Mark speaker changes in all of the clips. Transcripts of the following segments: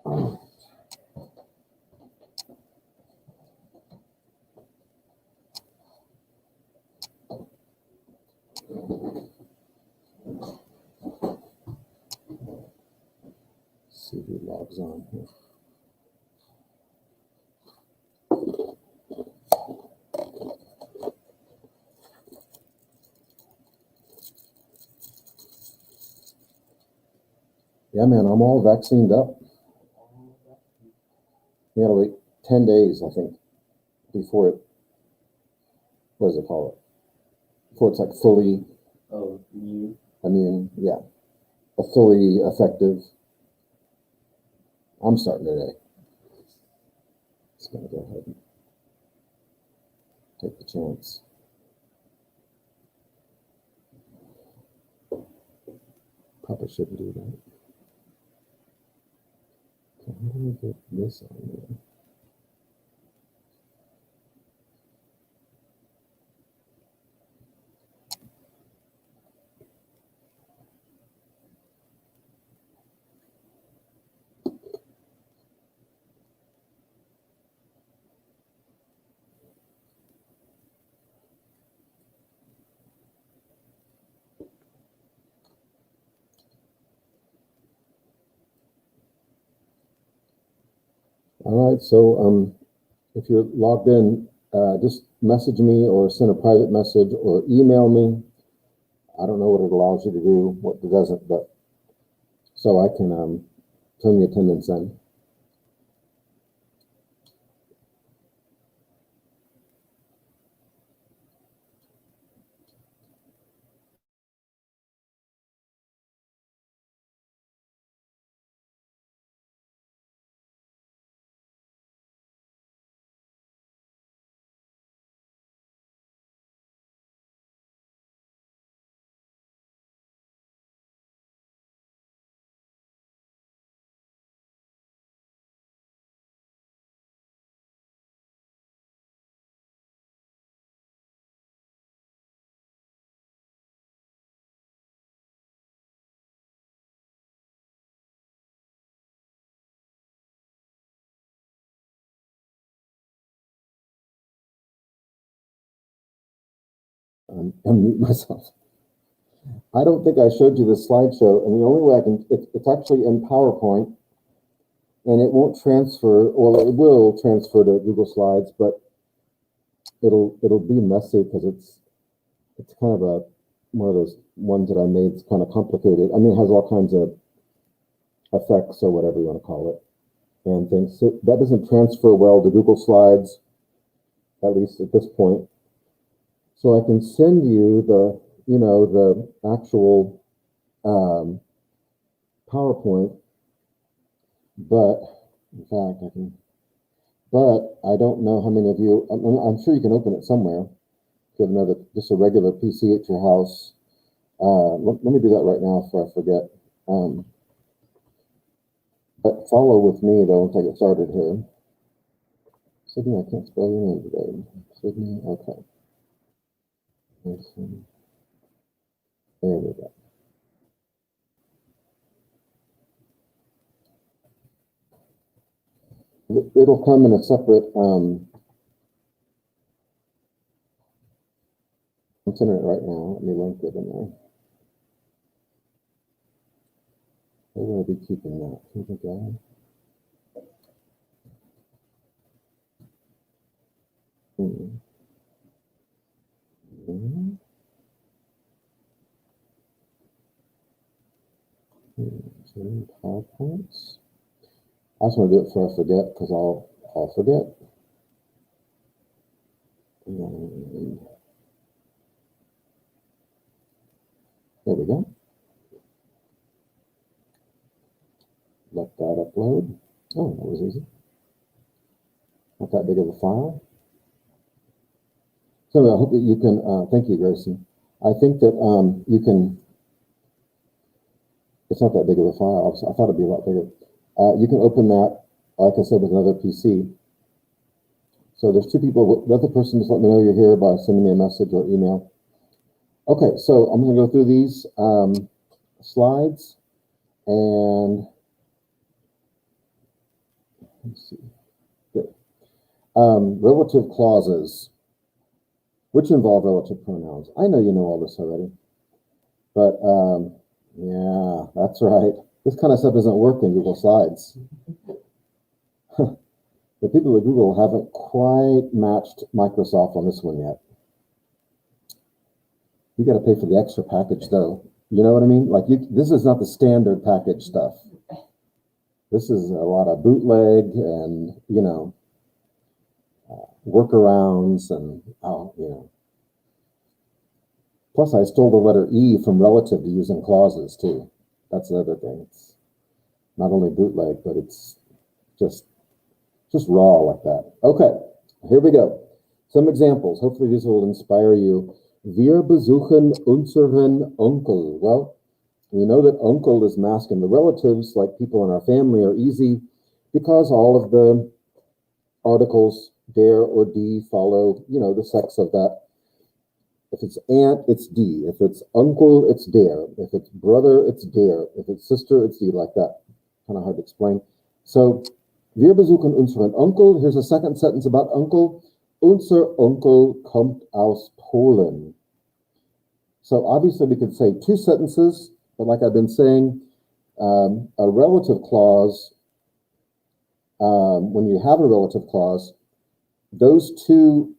Speaker 1: See who logs on here. Yeah, man, I'm all vaccinated up. You gotta wait 10 days, I think, before it, what does it call it? Before it's like fully immune, yeah. A fully effective. I'm starting today. Just gonna go ahead and take the chance. Probably shouldn't do that. Okay, how do we get this on there? All right, so if you're logged in, just message me or send a private message or email me. I don't know what it allows you to do, what it doesn't, but so I can turn the attendance in. Unmute myself. I don't think I showed you the slideshow, and the only way I can, it's actually in PowerPoint, and it won't transfer, well, it will transfer to Google Slides, but it'll be messy because it's kind of one of those ones that I made. It's kind of complicated. I mean, it has all kinds of effects or whatever you want to call it, and things. So that doesn't transfer well to Google Slides, at least at this point. So I can send you the actual PowerPoint, but in fact but I don't know how many of you, I'm sure you can open it somewhere. If you have just a regular PC at your house. Let me do that right now before I forget. But follow with me though once I get started here. Sydney, I can't spell your name today. Sydney, okay. There we go. It'll come in a separate, I'm sending it right now. Let me link it in there. Where will I be keeping that? Here we go. PowerPoints. I just want to do it before I forget because I'll forget. And there we go. Let that upload. Oh, that was easy. Not that big of a file. So I hope that you can, thank you, Gracie. I think that you can, it's not that big of a file. I thought it'd be a lot bigger. You can open that, like I said, with another PC. So there's two people. The other person, just let me know you're here by sending me a message or email. Okay, so I'm going to go through these slides, and Let's see. Good. Relative clauses, which involve relative pronouns. I know you know all this already, but yeah, that's right. This kind of stuff doesn't work in Google Slides. The people at Google haven't quite matched Microsoft on this one yet. You got to pay for the extra package, though. You know what I mean? Like, this is not the standard package stuff. This is a lot of bootleg and, you know, workarounds and, you know. Plus, I stole the letter E from relative to using clauses, too. That's the other thing. It's not only bootleg, but it's just raw like that. Okay, here we go. Some examples. Hopefully these will inspire you. Wir besuchen unseren Onkel. Well, we know that uncle is masculine. The relatives, like people in our family, are easy because all of the articles, der or die, follow, you know, the sex of that. If it's aunt, it's die. If it's uncle, it's der. If it's brother, it's der. If it's sister, it's die, like that. Kind of hard to explain. So, wir besuchen unseren Onkel. Here's a second sentence about uncle. Unser Onkel kommt aus Polen. So obviously we could say two sentences, but like I've been saying, a relative clause, when you have a relative clause, those two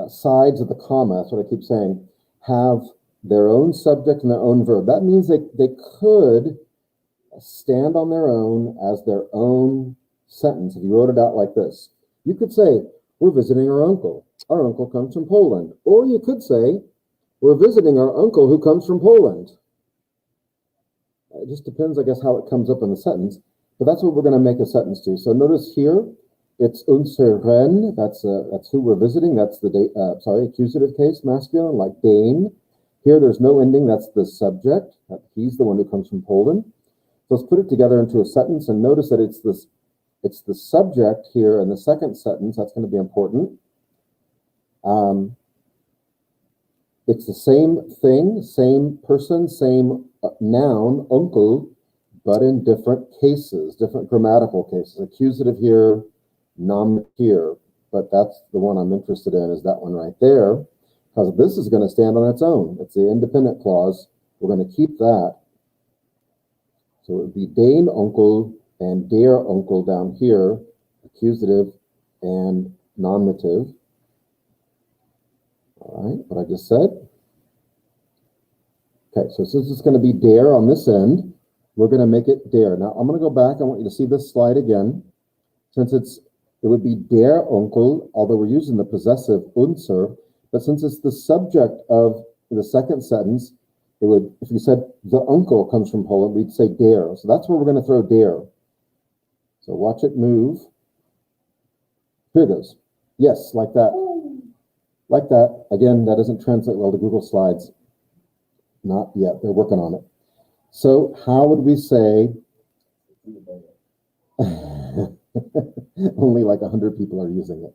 Speaker 1: sides of the comma, that's what I keep saying, have their own subject and their own verb. That means they could stand on their own as their own sentence. If you wrote it out like this, you could say, we're visiting our uncle. Our uncle comes from Poland. Or you could say, we're visiting our uncle who comes from Poland. It just depends, I guess, how it comes up in the sentence. But that's what we're going to make a sentence to. So notice here, it's unseren. That's who we're visiting. That's the accusative case, masculine, like den. Here, there's no ending. That's the subject. He's the one who comes from Poland. So let's put it together into a sentence, and notice that it's the subject here in the second sentence. That's going to be important. It's the same thing, same person, same noun, uncle, but in different cases, different grammatical cases. Accusative here, nominative here, but that's the one I'm interested in, is that one right there, because this is going to stand on its own. It's the independent clause. We're going to keep that. So it would be den Onkel and der Onkel down here, accusative and nominative. All right, what I just said. Okay, so since it's going to be der on this end, we're going to make it der. Now I'm going to go back. I want you to see this slide again. Since it would be der Onkel, although we're using the possessive unser, but since it's the subject of the second sentence, it would, if you said the uncle comes from Poland, we'd say der. So that's where we're going to throw der. So watch it move. Here it goes. Yes, like that. Like that. Again, that doesn't translate well to Google Slides. Not yet. They're working on it. So how would we say? Only like 100 people are using it.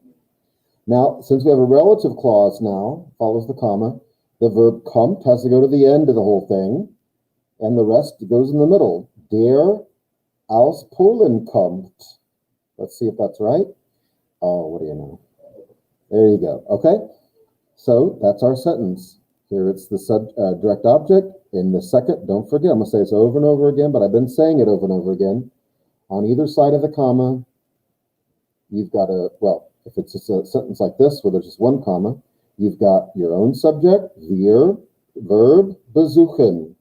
Speaker 1: Now, since we have a relative clause now, follows the comma, the verb kommt has to go to the end of the whole thing, and the rest goes in the middle. Der aus Polen kommt. Let's see if that's right. Oh, what do you know? There you go. Okay, so that's our sentence. Here it's the direct object. In the second, don't forget, I'm going to say this over and over again, but I've been saying it over and over again. On either side of the comma, you've got if it's just a sentence like this where there's just one comma, you've got your own subject, wir, verb, besuchen.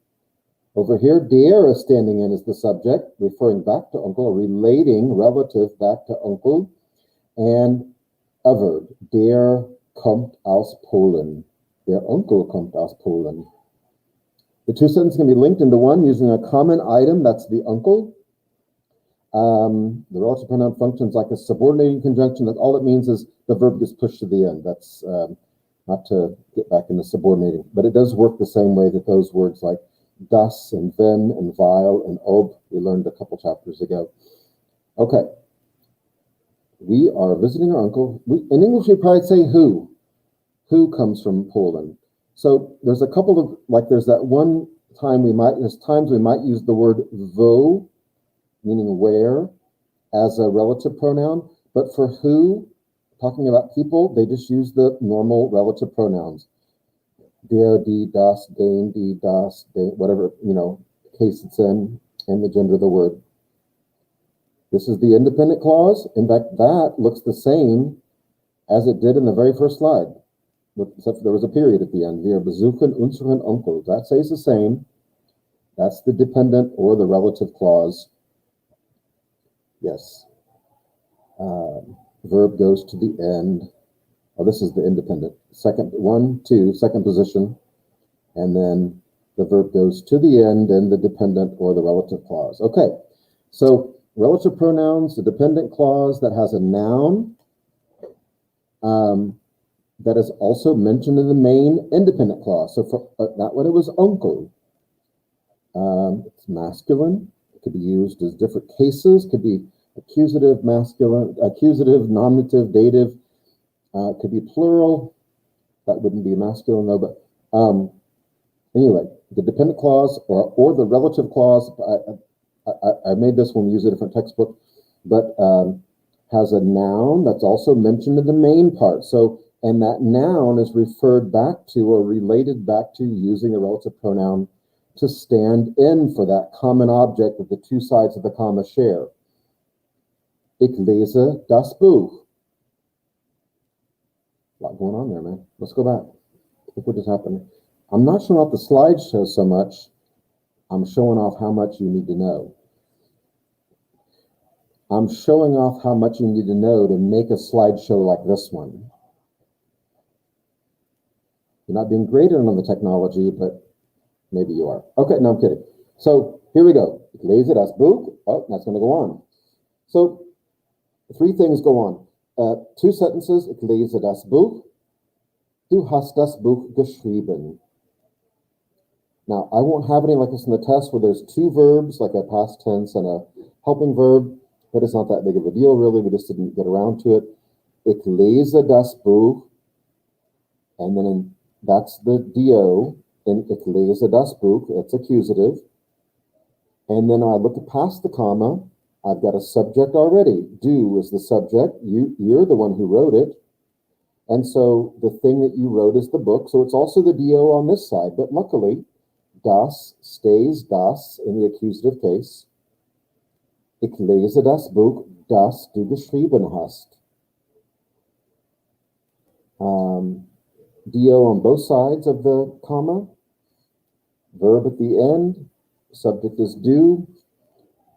Speaker 1: Over here, der is standing in as the subject, referring back to uncle, or relating relative back to uncle, and a verb, der kommt aus Polen. Der Onkel kommt aus Polen. The two sentences can be linked into one using a common item, that's the uncle. The relative pronoun functions like a subordinating conjunction. That all it means is the verb gets pushed to the end. That's not to get back into subordinating, but it does work the same way that those words like das and wenn and weil and ob we learned a couple chapters ago. Okay, we are visiting our uncle. In English, we probably say who comes from Poland. So there's a couple of, like there's that one time there's times we might use the word wo, meaning where, as a relative pronoun, but for who, talking about people, they just use the normal relative pronouns. Der, die, das, den, die, das, den, whatever, case it's in, and the gender of the word. This is the independent clause. In fact, that looks the same as it did in the very first slide, except there was a period at the end. Wir besuchen unseren Onkel. That stays the same. That's the dependent or the relative clause. Yes. Verb goes to the end. Oh, this is the independent. Second position. And then the verb goes to the end in the dependent or the relative clause. Okay. So relative pronouns, the dependent clause that has a noun that is also mentioned in the main independent clause. So for that one, it was uncle. It's masculine. It could be used as different cases. Could be accusative, masculine, accusative, nominative, dative. It could be plural. That wouldn't be masculine though. But anyway, the dependent clause or the relative clause. I made this one use a different textbook, but has a noun that's also mentioned in the main part. So, and that noun is referred back to or related back to using a relative pronoun to stand in for that common object that the two sides of the comma share. Ich lese das Buch. A lot going on there, man. Let's go back. Look what just happened. I'm not showing off the slideshow so much. I'm showing off how much you need to know. I'm showing off how much you need to know to make a slideshow like this one. You're not being graded on the technology, but maybe you are. Okay, no, I'm kidding. So here we go. Ich lese das Buch. Oh, that's going to go on. So three things go on. Two sentences. Ich lese das Buch. Du hast das Buch geschrieben. Now, I won't have any like this in the test where there's two verbs, like a past tense and a helping verb, but it's not that big of a deal, really. We just didn't get around to it. Ich lese das Buch. And then that's the DO. In ich lese das Buch, it's accusative. And then I look past the comma. I've got a subject already. Du is the subject. You're the one who wrote it. And so the thing that you wrote is the book. So it's also the DO on this side. But luckily, das stays das in the accusative case. Ich lese das Buch, das du geschrieben hast. DO on both sides of the comma. Verb at the end. Subject is du.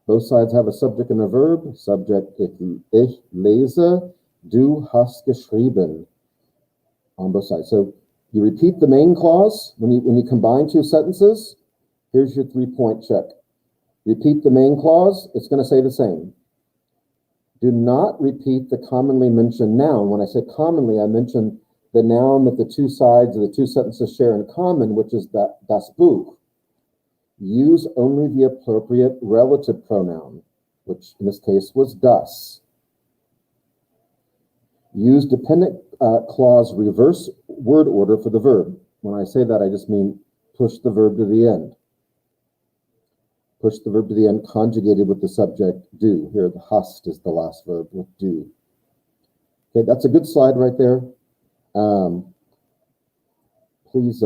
Speaker 1: Both sides have a subject and a verb. Subject, ich lese, du hast geschrieben. On both sides. So you repeat the main clause when you combine two sentences. Here's your 3-point check. Repeat the main clause, it's going to say the same. Do not repeat the commonly mentioned noun. When I say commonly, I mention the noun that the two sides of the two sentences share in common, which is das Buch. Use only the appropriate relative pronoun, which in this case was das. Use dependent clause reverse word order for the verb. When I say that, I just mean push the verb to the end. Push the verb to the end, conjugated with the subject, du. Here, the hast is the last verb with du. Okay, that's a good slide right there. Please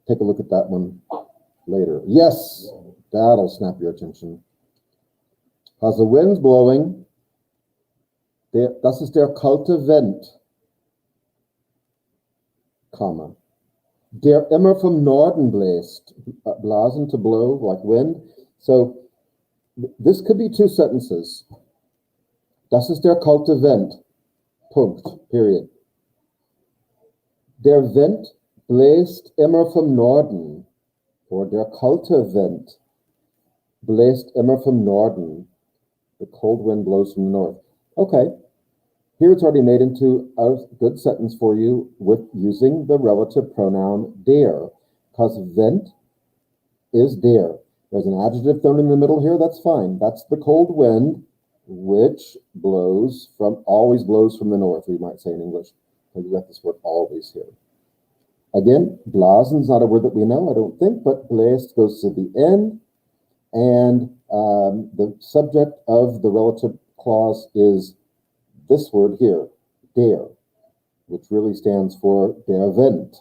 Speaker 1: take a look at that one later. Yes, that'll snap your attention. As the wind's blowing, das ist der kalte Wind, comma. Der immer vom Norden bläst, blasen to blow, like wind. So this could be two sentences. Das ist der kalte Wind, Punkt, period. Der Wind bläst immer vom Norden, or der kalte Wind bläst immer vom Norden. The cold wind blows from the north. Okay. Here it's already made into a good sentence for you with using the relative pronoun der, because Wind is der. There's an adjective thrown in the middle here, that's fine. That's the cold wind, which always blows from the north, we might say in English. We got this word always here. Again, blasen's not a word that we know, I don't think, but bläst goes to the end. And the subject of the relative clause is this word here, der, which really stands for der Wind,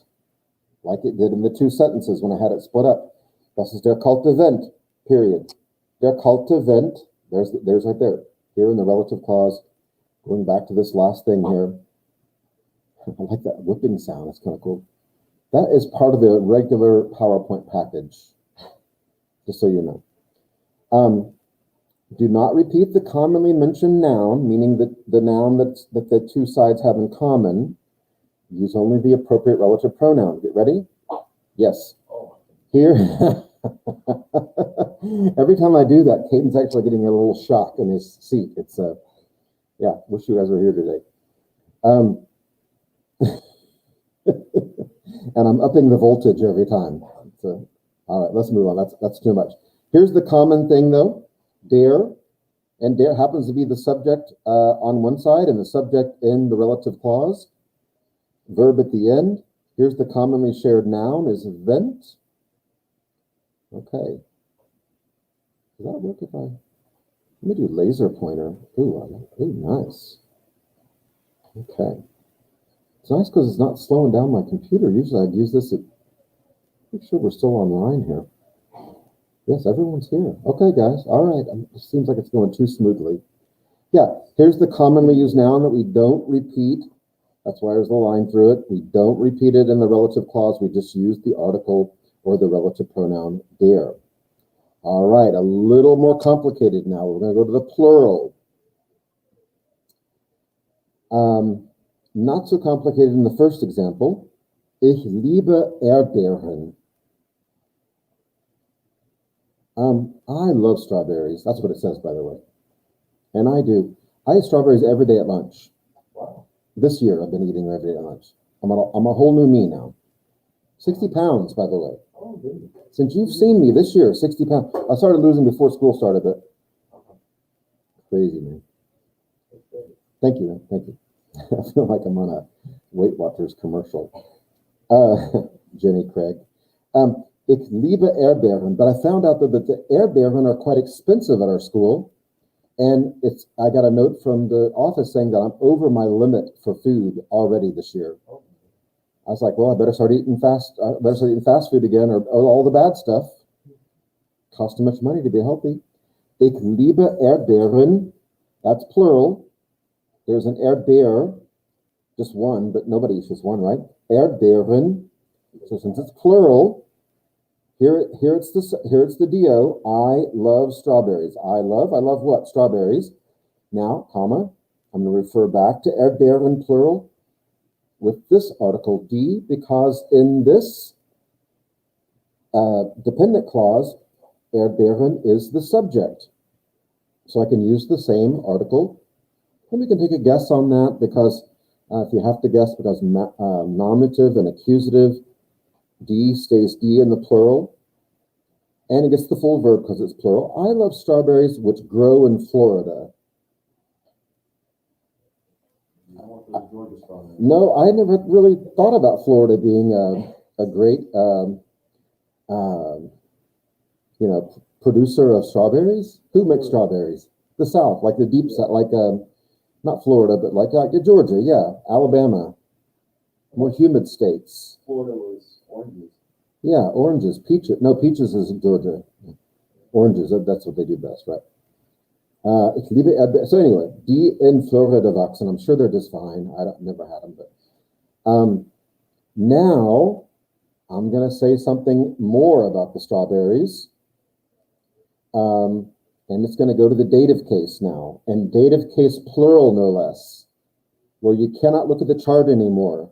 Speaker 1: like it did in the two sentences when I had it split up. Das ist der kalte Wind, period. Der kalte Wind, there's right there, here in the relative clause, going back to this last thing here. I like that whipping sound, it's kind of cool. That is part of the regular PowerPoint package, just so you know. Do not repeat the commonly mentioned noun, meaning that the noun that the two sides have in common. Use only the appropriate relative pronoun. Get ready? Yes. Here, every time I do that, Caden's actually getting a little shock in his seat. It's yeah, wish you guys were here today. And I'm upping the voltage every time. So, all right, let's move on. That's too much. Here's the common thing though, der, and der happens to be the subject on one side and the subject in the relative clause. Verb at the end. Here's the commonly shared noun is vent. Okay. Does that work if let me do laser pointer. Ooh, nice. Okay. It's nice because it's not slowing down my computer. Usually I'd use this make sure we're still online here. Yes, everyone's here. Okay, guys. All right. It seems like it's going too smoothly. Yeah, here's the commonly used noun that we don't repeat. That's why there's a line through it. We don't repeat it in the relative clause. We just use the article or the relative pronoun der. All right, a little more complicated now. We're going to go to the plural. Not so complicated in the first example. Ich liebe Erdbeeren. I love strawberries. That's what it says, by the way. And I do. I eat strawberries every day at lunch. Wow. This year, I've been eating them every day at lunch. I'm a whole new me now. 60 pounds, by the way. Oh, since you've seen me this year, 60 pounds. I started losing before school started, but crazy, man. Thank you. Thank you. I feel like I'm on a Weight Watchers commercial. Jenny Craig. Ich liebe Erdbeeren, but I found out that the Erdbeeren are quite expensive at our school. And I got a note from the office saying that I'm over my limit for food already this year. I was like, well, I better start eating fast food again, or all the bad stuff. Costs too much money to be healthy. Ich liebe Erdbeeren. That's plural. There's an Erdbeer, just one, but nobody eats just one, right? Erdbeeren. So since it's plural, here it's the DO. I love strawberries. I love what? Strawberries. Now, comma, I'm going to refer back to Erdbeeren plural with this article D, because in this dependent clause, Erdbeeren is the subject. So I can use the same article. And we can take a guess on that, because if you have to guess, because nominative and accusative, D stays D in the plural. And it gets the full verb because it's plural. I love strawberries which grow in Florida. No, I never really thought about Florida being a great, producer of strawberries. Who makes strawberries? The South, like the deep South, like not Florida, but like Georgia, yeah, Alabama, more humid states.
Speaker 2: Florida was oranges.
Speaker 1: Yeah, oranges, peaches. No, peaches is in Georgia. Oranges, that's what they do best, right? So anyway, die in Florida wachsen. I'm sure they're just fine. Never had them, but now I'm going to say something more about the strawberries. And it's going to go to the dative case now, and dative case plural, no less, where you cannot look at the chart anymore.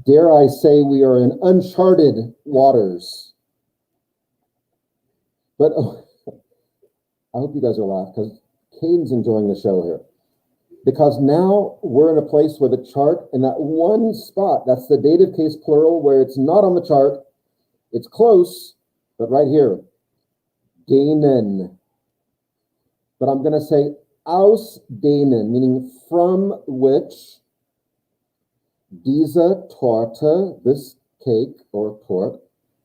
Speaker 1: Dare I say we are in uncharted waters. But I hope you guys are laughing, because Caden's enjoying the show here. Because now we're in a place where the chart, in that one spot, that's the dative case plural, where it's not on the chart, it's close, but right here, denen. But I'm going to say aus denen, meaning from which diese Torte, this cake or torte,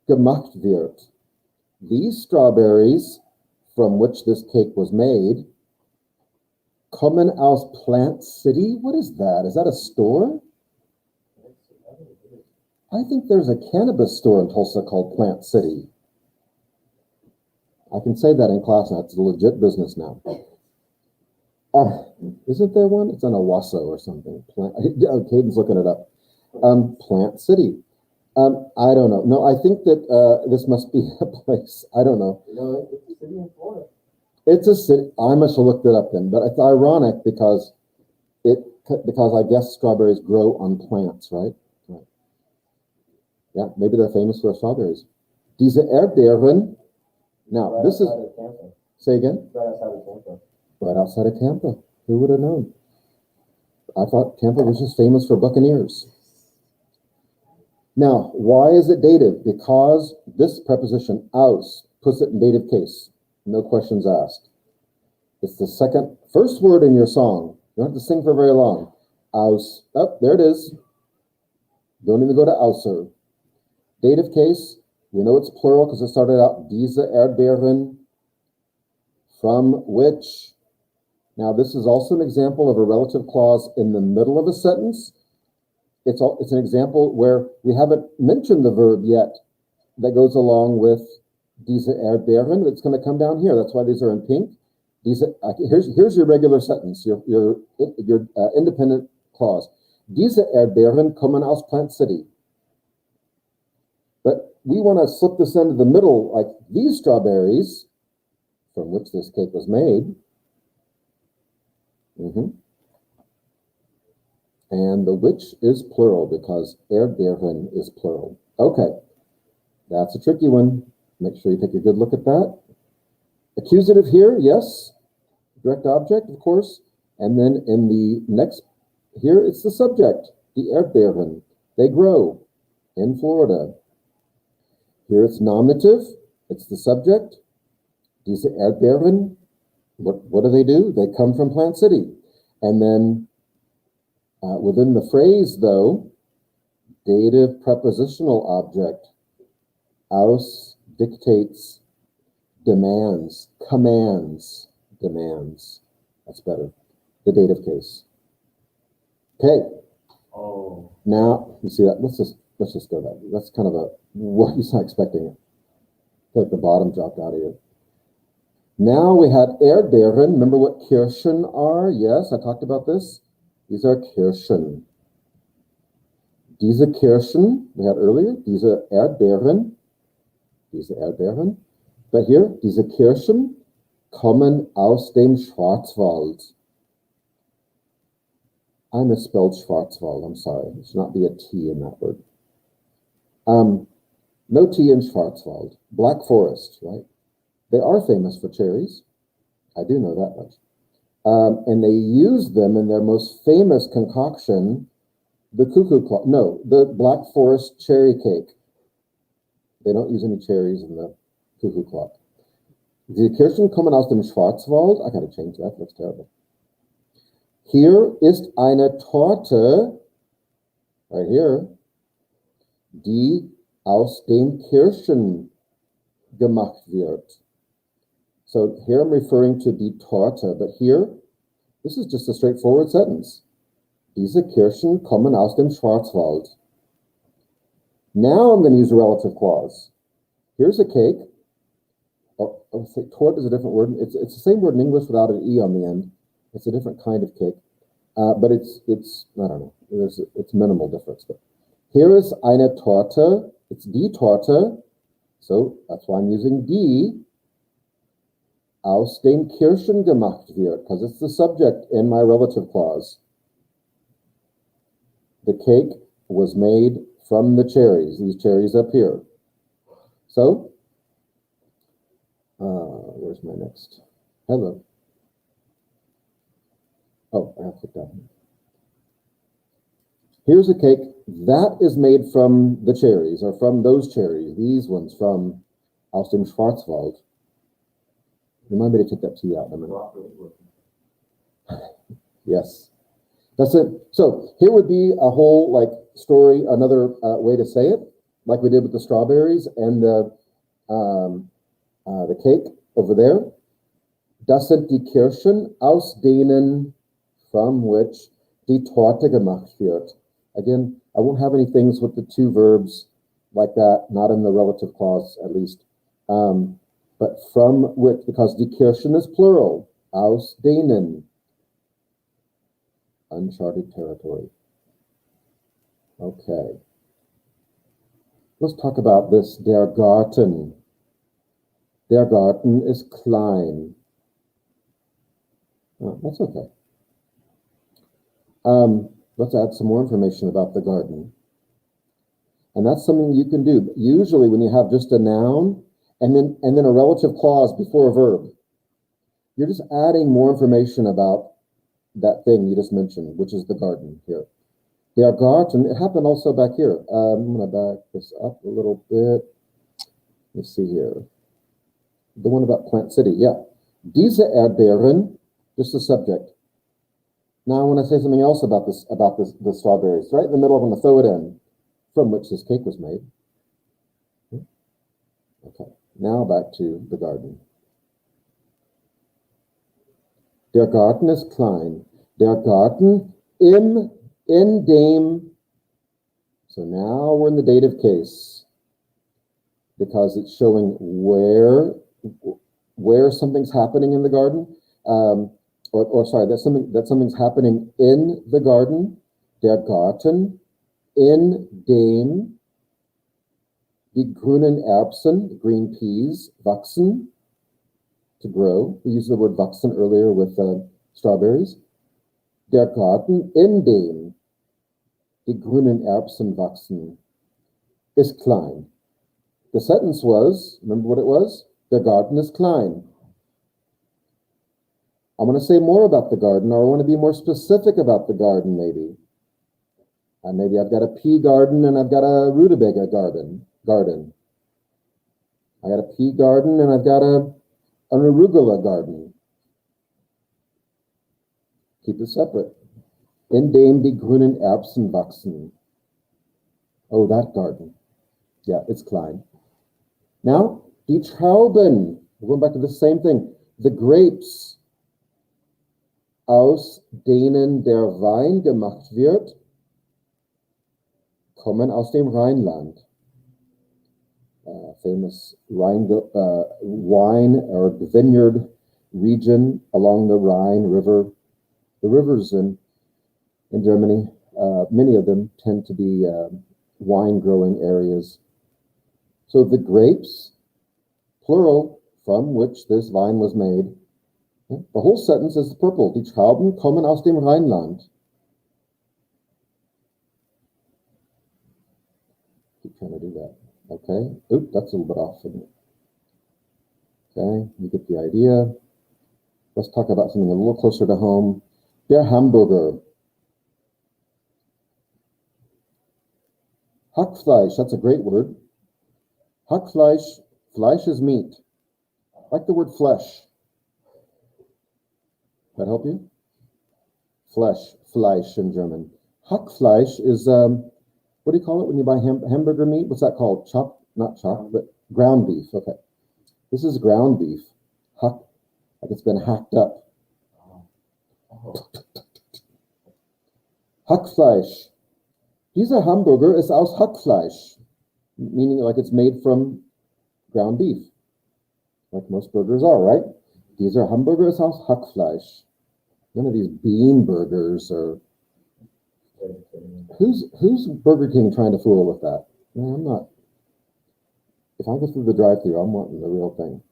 Speaker 1: gemacht wird. These strawberries from which this cake was made kommen aus Plant City. What is that? Is that a store? I think there's a cannabis store in Tulsa called Plant City. I can say that in class now. It's a legit business now. Isn't there one? It's on Owasso or something. Caden's looking it up. Plant City. I don't know. No, I think that this must be a place. I don't know.
Speaker 2: No, it's a city in Florida.
Speaker 1: It's a city. I must have looked it up then. But it's ironic because I guess strawberries grow on plants, right? Right. Yeah, maybe they're famous for strawberries. Diese Erdbeeren. Now,
Speaker 2: Right
Speaker 1: this is.
Speaker 2: outside of Tampa.
Speaker 1: Say again?
Speaker 2: Right outside of Tampa.
Speaker 1: Right outside of Tampa. Who would have known? I thought Tampa was just famous for Buccaneers. Now, why is it dative? Because this preposition, aus, puts it in dative case. No questions asked. It's the first word in your song. You don't have to sing for very long. Aus. Oh, there it is. Don't even go to auser. Dative case, we know it's plural because it started out diese Erdbeeren, from which. Now, this is also an example of a relative clause in the middle of a sentence. It's an example where we haven't mentioned the verb yet that goes along with diese Erdbeeren. It's going to come down here. That's why these are in pink. Here's your regular sentence, your independent clause. Diese Erdbeeren kommen aus Plant City. But we want to slip this into the middle, like these strawberries, from which this cake was made. And the which is plural because Erdbeeren is plural. Okay, that's a tricky one. Make sure you take a good look at that. Accusative here, yes. Direct object, of course. And then in the next, here it's the subject, the Erdbeeren. They grow in Florida. Here it's nominative, it's the subject. Diese Erdbeeren, what do? They come from Plant City. And then within the phrase, though, dative prepositional object, aus dictates, demands, commands, demands. That's better. The dative case. Okay.
Speaker 2: Oh.
Speaker 1: Now you see that. Let's just go that. That's kind of what he's not expecting it. Like the bottom dropped out of here. Now we had Erdbeeren. Remember what Kirschen are? Yes, I talked about this. These are Kirschen. Diese Kirschen, we had earlier, diese Erdbeeren. Diese Erdbeeren. But here, diese Kirschen kommen aus dem Schwarzwald. I misspelled Schwarzwald, I'm sorry. There should not be a T in that word. No T in Schwarzwald. Black Forest, right? They are famous for cherries. I do know that much. And they use them in their most famous concoction, the cuckoo clock. No, the Black Forest cherry cake. They don't use any cherries in the cuckoo clock. Die Kirschen kommen aus dem Schwarzwald. I gotta change that. Looks terrible. Hier ist eine Torte, right here, die aus den Kirschen gemacht wird. So here I'm referring to die Torte, but here, this is just a straightforward sentence. Diese Kirschen kommen aus dem Schwarzwald. Now I'm going to use a relative clause. Here's a cake. I'll say torte is a different word. It's the same word in English without an E on the end. It's a different kind of cake. But it's I don't know. It's minimal difference. But here is eine Torte. It's die Torte. So that's why I'm using die. Aus den Kirschen gemacht wird, because it's the subject in my relative clause. The cake was made from the cherries, these cherries up here. So, where's my next? Hello. Oh, I have to click that. Here's a cake that is made from the cherries, or from those cherries, these ones from aus dem Schwarzwald. Remind me to take that T out in a minute. Yes, that's it. So here would be a whole story, another way to say it, like we did with the strawberries and the The cake over there. Das sind die Kirschen, aus denen, from which die Torte gemacht wird. Again, I won't have any things with the two verbs like that, not in the relative clause at least. But from which, because die Kirschen is plural, aus denen. Uncharted territory. Okay. Let's talk about this. Der Garten. Der Garten is klein. Oh, that's okay. Let's add some more information about the garden. And that's something you can do. Usually when you have just a noun and then a relative clause before a verb, you're just adding more information about that thing you just mentioned, which is the garden here. Der Garten, it happened also back here. I'm going to back this up a little bit. Let's see here. The one about Plant City, yeah. Diese Erdbeeren, just the subject. Now I want to say something else about the strawberries. Right in the middle, I'm going to throw it in, from which this cake was made. Okay, now back to the garden. Der Garten ist klein. Der Garten in dem. So now we're in the dative case because it's showing where something's happening in the garden. Or sorry, that something's happening in the garden. Der Garten in dem die grünen Erbsen, the green peas, wachsen, to grow. We used the word wachsen earlier with strawberries. Der Garten in dem die grünen Erbsen wachsen ist klein. The sentence was, remember what it was? Der Garten is klein. I want to say more about the garden, or I want to be more specific about the garden, maybe. Maybe I've got a pea garden and I've got a rutabaga garden. I got a pea garden and I've got an arugula garden. Keep it separate. In dem die grünen Erbsen wachsen. Oh, that garden. Yeah, it's klein. Now, die Trauben. We're going back to the same thing. The grapes, aus denen der Wein gemacht wird, kommen aus dem Rheinland. Famous wine or vineyard region along the Rhine River. The rivers in Germany, many of them tend to be wine growing areas. So the grapes, plural, from which this vine was made. The whole sentence is purple. Die Trauben kommen aus dem Rheinland. Keep trying to do that. Okay. Oop, that's a little bit off, isn't it? Okay, you get the idea. Let's talk about something a little closer to home. Der Hamburger. Hackfleisch, that's a great word. Hackfleisch, Fleisch is meat. I like the word flesh. That help you? Fleisch in German. Hackfleisch is, what do you call it when you buy hamburger meat? What's that called? Not chopped, but ground beef. Okay. This is ground beef. Hack, like it's been hacked up. Hackfleisch. Dieser Hamburger ist aus Hackfleisch, meaning like it's made from ground beef, like most burgers are, right? Dieser Hamburger ist aus Hackfleisch. None of these bean burgers or who's Burger King trying to fool with that? No, I'm not. If I go through the drive-thru, I'm wanting the real thing.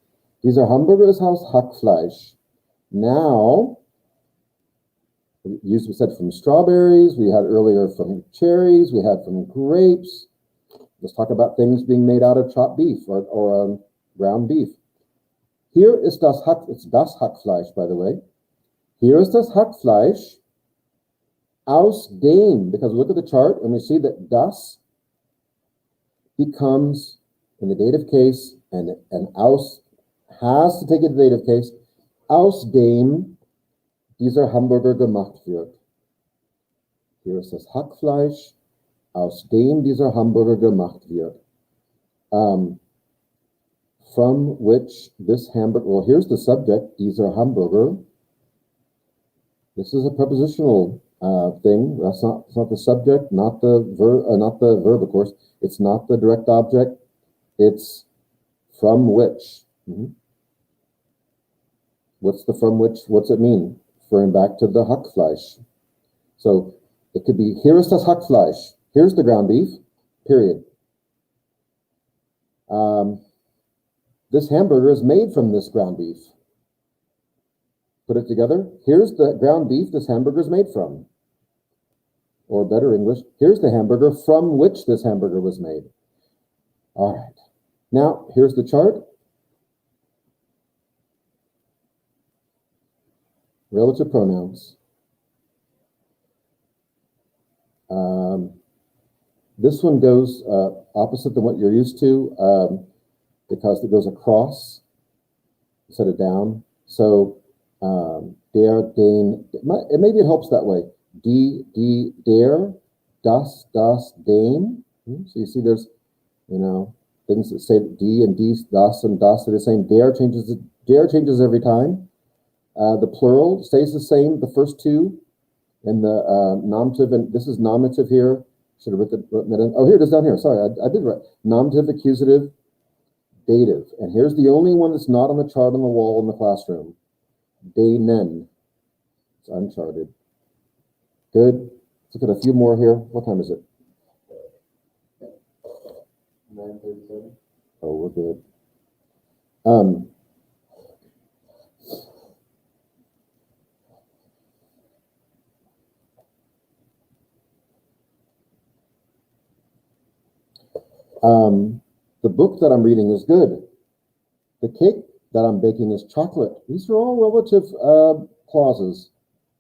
Speaker 1: Dieser Hamburger ist aus Hackfleisch. Now, we said from strawberries, we had earlier from cherries, we had from grapes. Let's talk about things being made out of chopped beef or ground beef. Here is das it's das Hackfleisch, by the way. Here is das Hackfleisch aus dem, because we look at the chart and we see that das becomes in the dative case, and aus has to take it to the dative case, aus dem dieser Hamburger gemacht wird. Hier ist das Hackfleisch, aus dem dieser Hamburger gemacht wird. from which this hamburger, well, here's the subject, dieser Hamburger. This is a prepositional thing. It's not the subject, not the verb, of course. It's not the direct object. It's from which. What's the from which? What's it mean? Referring back to the Hackfleisch. So it could be, here ist das Hackfleisch. Here's the ground beef, period. This hamburger is made from this ground beef. Put it together. Here's the ground beef this hamburger is made from. Or better English, here's the hamburger from which this hamburger was made. All right. Now, here's the chart. Relative pronouns. This one goes opposite than what you're used to because it goes across instead of down. So der, den, maybe it helps that way. Die, der, das, den. So you see there's, things that say die and dies, das and das are the same. Der changes every time. The plural stays the same, the first two. And the nominative, and this is nominative here. Should have written that in. Oh, here it is down here. Sorry, I did write. Nominative, accusative, dative. And here's the only one that's not on the chart on the wall in the classroom. Denen. It's uncharted. Good. Let's look at a few more here. What time is it?
Speaker 2: 9:37.
Speaker 1: Oh, we're good. The book that I'm reading is good. The cake that I'm baking is chocolate. These are all relative clauses.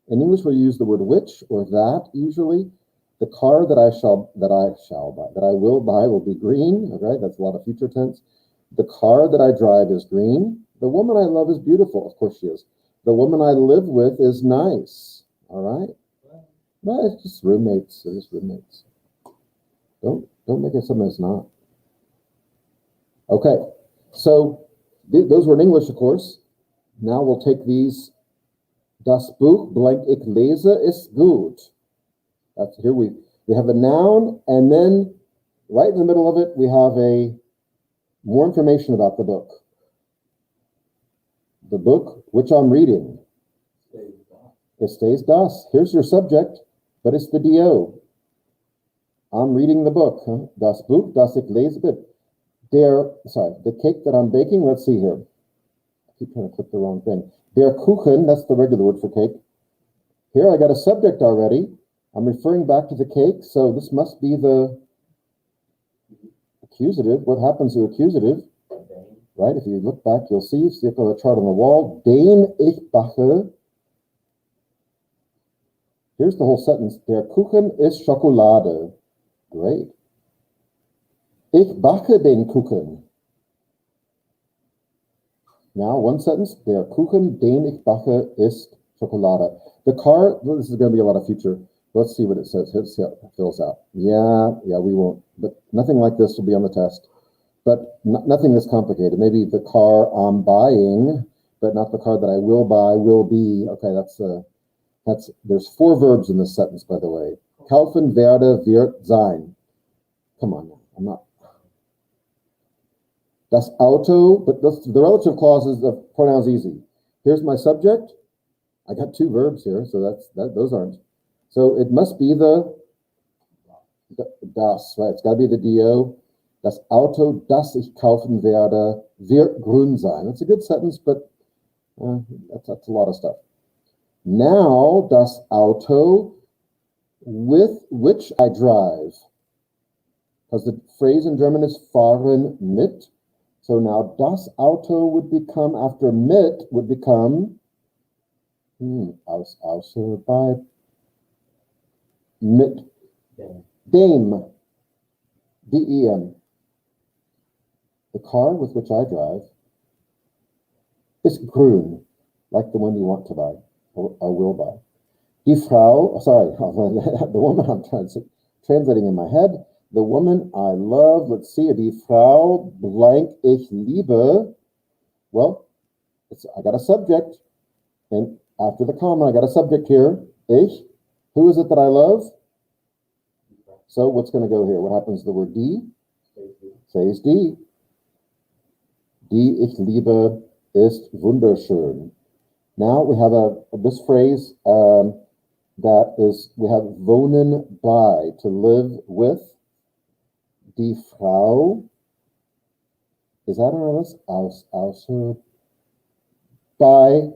Speaker 1: In English, we use the word which or that usually. The car that I will buy will be green. Okay, that's a lot of future tense. The car that I drive is green. The woman I love is beautiful. Of course she is. The woman I live with is nice. All right. No, it's just roommates. They're just roommates. Don't make it something it's not. Okay, so those were in English, of course. Now we'll take these. Das Buch blank ich lese ist gut. That's here we have a noun, and then right in the middle of it we have more information about the book. The book which I'm reading. It stays das. Here's your subject, but it's the do. I'm reading the book. Huh? Das Buch, das ich lese. Good. The cake that I'm baking, let's see here. I keep trying to click the wrong thing. Der Kuchen, that's the regular word for cake. Here I got a subject already. I'm referring back to the cake, so this must be the accusative. What happens to accusative? Right, if you look back, you'll see the chart on the wall. Den ich backe. Here's the whole sentence. Der Kuchen ist Schokolade. Great. Ich backe den Kuchen. Now, one sentence. Der Kuchen, den ich backe, ist Schokolade. The car, well, this is going to be a lot of future. Let's see what it says. Let's see how it fills out. Yeah, we won't. But nothing like this will be on the test. But nothing that's complicated. Maybe the car I'm buying, but not the car that I will buy will be. Okay, there's 4 verbs in this sentence, by the way. Kaufen, werde, wird, sein. Come on now. I'm not. Das Auto, but the relative clauses of pronouns easy. Here's my subject. I got 2 verbs here, so those aren't. So it must be the das, right? It's got to be the do. Das Auto, das ich kaufen werde, wird grün sein. That's a good sentence, but that's a lot of stuff. Now, das Auto with which I drive. Because the phrase in German is fahren mit. So now das Auto would become, after mit, would become außer bei mit dem D-E-M. The car with which I drive is grün, like the one you want to buy or will buy. Die Frau, sorry, the woman I'm translating in my head. The woman I love, let's see, die Frau blank ich liebe. Well, I got a subject, and after the comma, I got a subject here. Ich, who is it that I love? So what's going to go here? What happens to the word die? Says die. Die ich liebe ist wunderschön. Now we have this phrase that is, we have wohnen bei, to live with. Die Frau, is that on our list? Außer bei,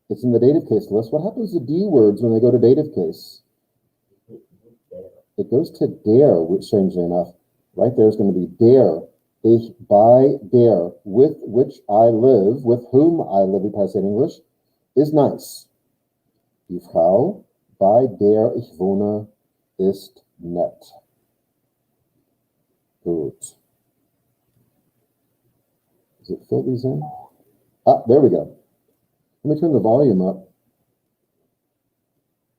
Speaker 1: it's in the dative case list. What happens to D words when they go to dative case? It goes to der, which strangely enough, right there is going to be der. Ich bei der, with which I live, with whom I live, if I say in English, is nice. Die Frau, bei der ich wohne, ist nett. Good. Does it fill these in? Ah, there we go. Let me turn the volume up.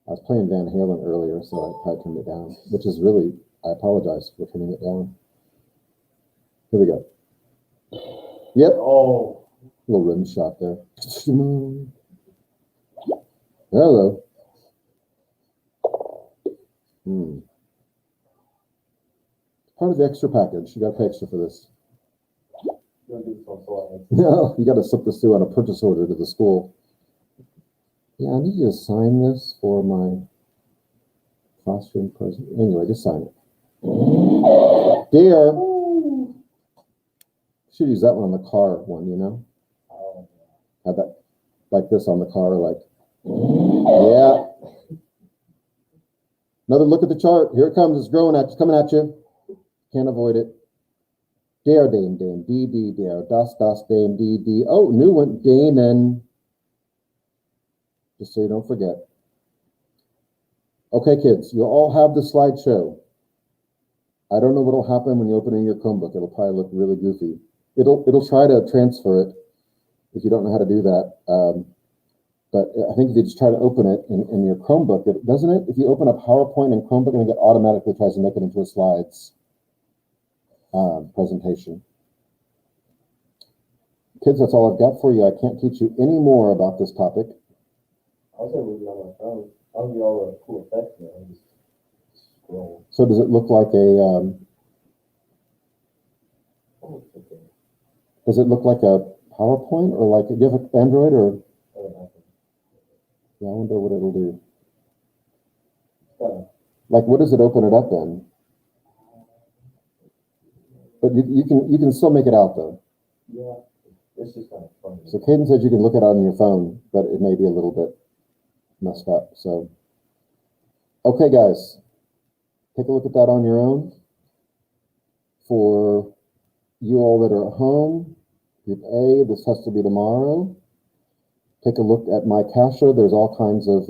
Speaker 1: I was playing Van Halen earlier, so I probably turned it down, which is really, I apologize for turning it down. Here we go. Yep.
Speaker 2: Oh.
Speaker 1: Little rim shot there. Hello. Part of the extra package. You got to pay extra for this. No, you got to slip this through on a purchase order to the school. Yeah, I need you to sign this for my classroom present. Anyway, just sign it. Dear. Should use that one on the car one, you know? Have that like this on the car, like, yeah. Another look at the chart. Here it comes. It's growing at you, coming at you. Can't avoid it. Der, dem, die, der, das, dem, die. Oh, new one, denen. Just so you don't forget. Okay, kids, you'll all have the slideshow. I don't know what'll happen when you open it in your Chromebook. It'll probably look really goofy. It'll try to transfer it if you don't know how to do that. But I think if you just try to open it in your Chromebook, doesn't it? If you open up PowerPoint in Chromebook, and it automatically tries to make it into a slides presentation. Kids, that's all I've got for you. I can't teach you any more about this topic.
Speaker 2: I'll say we'll be on my phone. I'll be all the cool effects now. Just scroll.
Speaker 1: So does it look like a? Does it look like a PowerPoint, or like, do you have an Android, or? Yeah, I wonder what it'll do. Like, what does it open it up in? But you can still make it out though.
Speaker 2: Yeah, it's just kind of funny.
Speaker 1: So Caden said you can look at it on your phone, but it may be a little bit messed up. So, okay, guys, take a look at that on your own. For you all that are at home, Group A, this has to be tomorrow. Take a look at my Kasha. There's all kinds of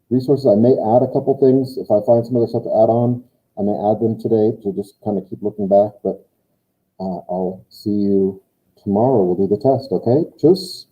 Speaker 1: resources. I may add a couple things. If I find some other stuff to add on, I may add them today to just kind of keep looking back. But I'll see you tomorrow. We'll do the test, okay? Tschüss.